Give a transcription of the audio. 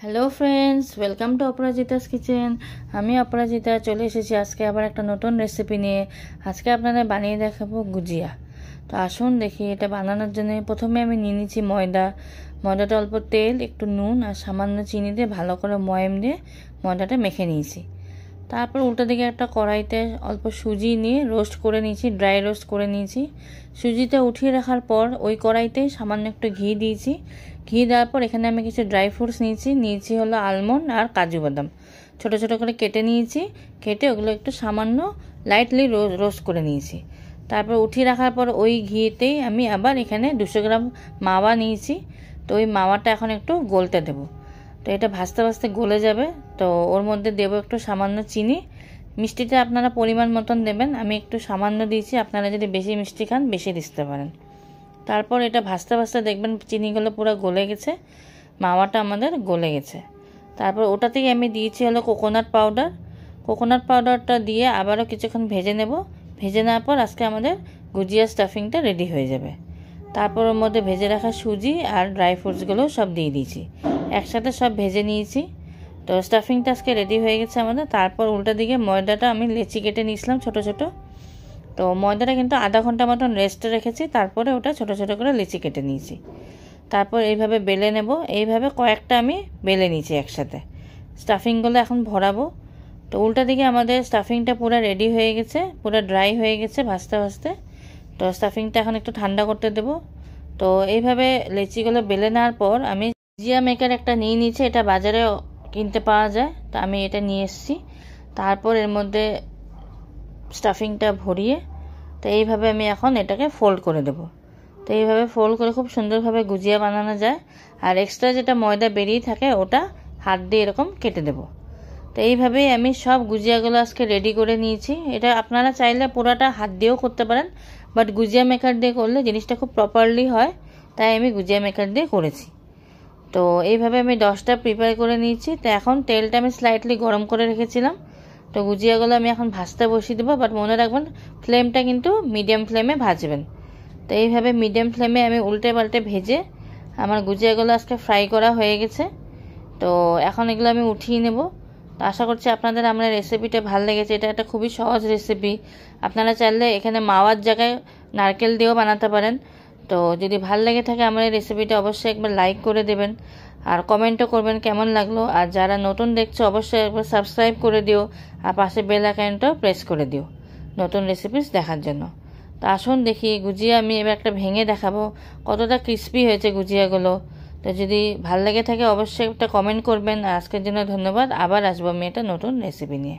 Hello friends, welcome to Aparajita's kitchen. আমি অপরাজিতা চলে এসেছি আজকে আবার একটা নতুন রেসিপি নিয়ে। আজকে আপনাদের বানিয়ে দেখাবো গুজিয়া। তো আসুন দেখি এটা বানানোর জন্য প্রথমে আমি নিয়ে নিচ্ছি ময়দাটা অল্প তেল, একটু নুন আর সামান্য চিনি দিয়ে ভালো করে ময়াম দিয়ে ময়দাটা মেখে নিয়েছি। তারপর উল্টো দিকে একটা কড়াইতে অল্প সুজি নিয়ে রোস্ট করে নিয়েছি, ড্রাই রোস্ট করে নিয়েছি। সুজিটা উঠিয়ে রাখার পর ওই কড়াইতে সামান্য একটু ঘি দিয়েছি। ঘি দেওয়ার পর এখানে আমি কিছু ড্রাই ফ্রুটস নিয়েছি হলো আলমন্ড আর কাজু বাদাম, ছোটো ছোটো করে কেটে নিয়েছি। কেটে ওগুলো একটু সামান্য লাইটলি রোস্ট করে নিয়েছি। তারপর উঠিয়ে রাখার পর ওই ঘিতেই আমি আবার এখানে 200 গ্রাম মাওয়া নিয়েছি। তো ওই মাওয়াটা এখন একটু গলতে দেবো। তো এটা ভাজতে ভাজতে গলে যাবে। তো ওর মধ্যে দেবো একটু সামান্য চিনি। মিষ্টিটা আপনারা পরিমাণ মতন দেবেন, আমি একটু সামান্য দিয়েছি, আপনারা যদি বেশি মিষ্টি খান বেশি দিতে পারেন। তারপর এটা ভাজতে ভাজতে দেখবেন চিনিগুলো পুরো গলে গেছে, মাওয়াটা আমাদের গলে গেছে। তারপর ওটা থেকে আমি দিয়েছি হলো কোকোনাট পাউডারটা দিয়ে আবারও কিছুক্ষণ ভেজে নেব। ভেজে নেওয়ার পর আজকে আমাদের গুজিয়া স্টাফিংটা রেডি হয়ে যাবে। তারপর ওর মধ্যে ভেজে রাখা সুজি আর ড্রাই ফ্রুটসগুলো সব দিয়ে দিয়েছি, একসাথে সব ভেজে নিয়েছি। তো স্টাফিংটা আজকে রেডি হয়ে গেছে আমাদের। তারপর উল্টা দিকে ময়দাটা আমি লেচি কেটে নিয়েছিলাম ছোট ছোট। তো ময়দাটা কিন্তু আধা ঘন্টা মতন রেস্টে রেখেছি, তারপরে ওটা ছোট ছোট করে লেচি কেটে নিয়েছি। তারপর এইভাবে বেলে নেব, এইভাবে কয়েকটা আমি বেলে নিয়েছি একসাথে। স্টাফিংগুলো এখন ভরাবো। তো উল্টা দিকে আমাদের স্টাফিংটা পুরো রেডি হয়ে গেছে, পুরো ড্রাই হয়ে গেছে ভাজতে ভাজতে। তো স্টাফিংটা এখন একটু ঠান্ডা করতে দেব। তো এইভাবে লেচিগুলো বেলে নেওয়ার পর আমি গুজিয়া মেকার একটা নিয়ে নিয়েছি, এটা বাজারে কিনতে পাওয়া যায়, তো আমি এটা নিয়ে এসেছি। তারপর এর মধ্যে স্টাফিংটা ভরিয়ে তো এইভাবে আমি এখন এটাকে ফোল্ড করে দেব। তো এইভাবে ফোল্ড করে খুব সুন্দরভাবে গুজিয়া বানানো যায়। আর এক্সট্রা যেটা ময়দা বেরিয়ে থাকে ওটা হাত দিয়ে এরকম কেটে দেব। তো এইভাবেই আমি সব গুজিয়াগুলো আজকে রেডি করে নিয়েছি। এটা আপনারা চাইলে পুরোটা হাত দিয়েও করতে পারেন, বাট গুজিয়া মেকার দিয়ে করলে জিনিসটা খুব প্রপারলি হয়, তাই আমি গুজিয়া মেকার দিয়ে করেছি। তো এইভাবে আমি 10টা প্রিপেয়ার করে নিয়েছি। তো এখন তেলটা আমি স্লাইটলি গরম করে রেখেছিলাম। তো গুজিয়াগুলো আমি এখন ভাজতে বসিয়ে দেবো, বাট মনে রাখবেন ফ্লেমটা কিন্তু মিডিয়াম ফ্লেমে ভাজবেন। তো এইভাবে মিডিয়াম ফ্লেমে আমি উল্টে পাল্টে ভেজে আমার গুজিয়াগুলো আজকে ফ্রাই করা হয়ে গেছে। তো এখন এগুলো আমি উঠিয়ে নেব। তো আশা করছি আপনাদের আমার রেসিপিটা ভালো লেগেছে। এটা একটা খুবই সহজ রেসিপি, আপনারা চাইলে এখানে মাওয়ার জায়গায় নারকেল দিয়েও বানাতে পারেন। তো যদি ভালো লেগে থাকে আমার এই রেসিপিটা অবশ্যই একবার লাইক করে দেবেন আর কমেন্টও করবেন কেমন লাগলো। আর যারা নতুন দেখছো অবশ্যই একবার সাবস্ক্রাইব করে দিও আর পাশে বেল আইকনটাও প্রেস করে দিও নতুন রেসিপিস দেখার জন্য। তো আসুন দেখি গুজিয়া আমি এবার একটা ভেঙে দেখাবো কতটা ক্রিস্পি হয়েছে গুজিয়াগুলো। তো যদি ভালো লেগে থাকে অবশ্যই একটা কমেন্ট করবেন। আজকের জন্য ধন্যবাদ, আবার আসবো আমি একটা নতুন রেসিপি নিয়ে।